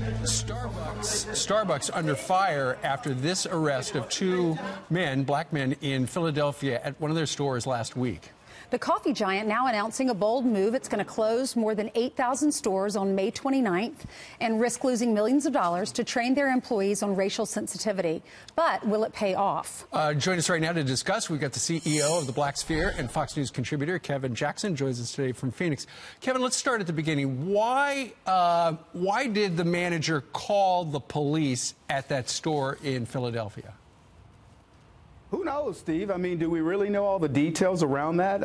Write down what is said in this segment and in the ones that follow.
Starbucks under fire after this arrest of two men, black men, in Philadelphia at one of their stores last week. The coffee giant now announcing a bold move. It's going to close more than 8,000 stores on May 29th and risk losing millions of dollars to train their employees on racial sensitivity. But will it pay off? Join us right now to discuss. We've got the CEO of the Black Sphere and Fox News contributor Kevin Jackson joins us today from Phoenix. Kevin, let's start at the beginning. Why did the manager call the police at that store in Philadelphia? Who knows, Steve? I mean, do we really know all the details around that?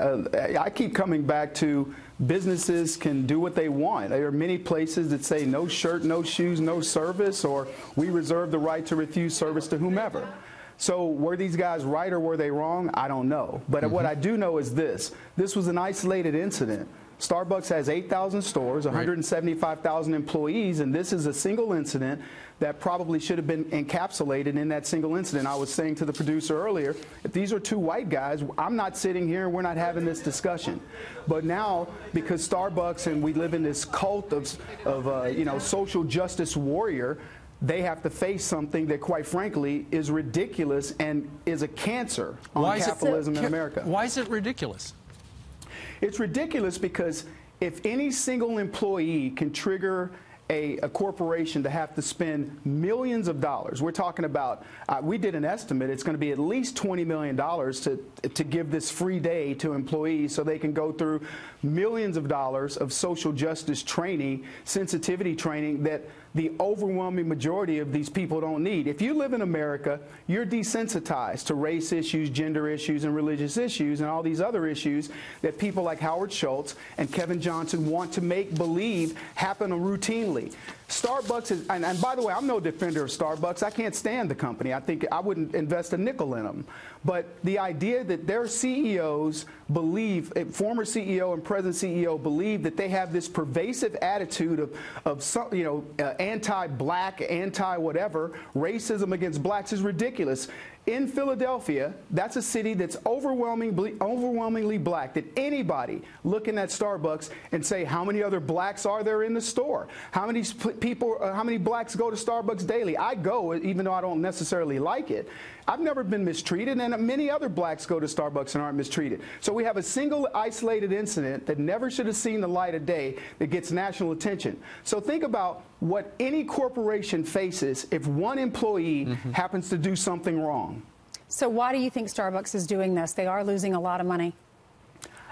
I keep coming back to businesses can do what they want. There are many places that say no shirt, no shoes, no service, or we reserve the right to refuse service to whomever. So were these guys right or were they wrong? I don't know. But what I do know is this. This was an isolated incident. Starbucks has 8,000 stores, 175,000 employees, and this is a single incident that probably should have been encapsulated in that single incident. I was saying to the producer earlier, if these are two white guys, I'm not sitting here and we're not having this discussion. But now, because Starbucks and we live in this cult of social justice warrior, they have to face something that, quite frankly, is ridiculous and is a cancer on capitalism in America. Why is it ridiculous? It's ridiculous because if any single employee can trigger a corporation to have to spend millions of dollars, we're talking about, we did an estimate, it's going to be at least $20 million to give this free day to employees so they can go through millions of dollars of social justice training, sensitivity training that the overwhelming majority of these people don't need. If you live in America, you're desensitized to race issues, gender issues, and religious issues, and all these other issues that people like Howard Schultz and Kevin Johnson want to make believe happen routinely. Starbucks is, and by the way, I'm no defender of Starbucks. I can't stand the company. I think I wouldn't invest a nickel in them. But the idea that their CEOs believe, former CEO and present CEO believe that they have this pervasive attitude of some, anti-black, anti-whatever, racism against blacks is ridiculous. In Philadelphia, that's a city that's overwhelmingly black, that anybody looking at Starbucks and say, how many other blacks are there in the store? How many people, how many blacks go to Starbucks daily? I go, even though I don't necessarily like it. I've never been mistreated, and many other blacks go to Starbucks and aren't mistreated. So we have a single isolated incident that never should have seen the light of day that gets national attention. So think about what any corporation faces if one employee happens to do something wrong. So why do you think Starbucks is doing this? They are losing a lot of money.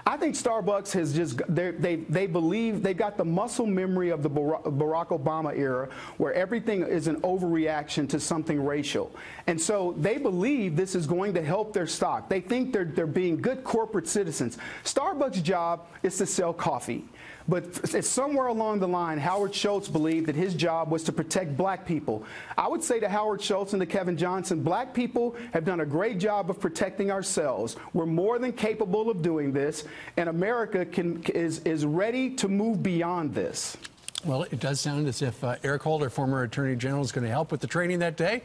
I think Starbucks has just, they believe they've got the muscle memory of the Barack Obama era where everything is an overreaction to something racial. And so they believe this is going to help their stock. They think they're being good corporate citizens. Starbucks' job is to sell coffee. But somewhere along the line, Howard Schultz believed that his job was to protect black people. I would say to Howard Schultz and to Kevin Johnson, black people have done a great job of protecting ourselves. We're more than capable of doing this, and America is ready to move beyond this. Well, it does sound as if Eric Holder, former Attorney General, is going to help with the training that day.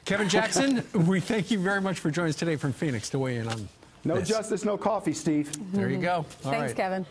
Kevin Jackson, we thank you very much for joining us today from Phoenix to weigh in on No justice, no coffee, Steve. There you go. All Thanks, right. Kevin.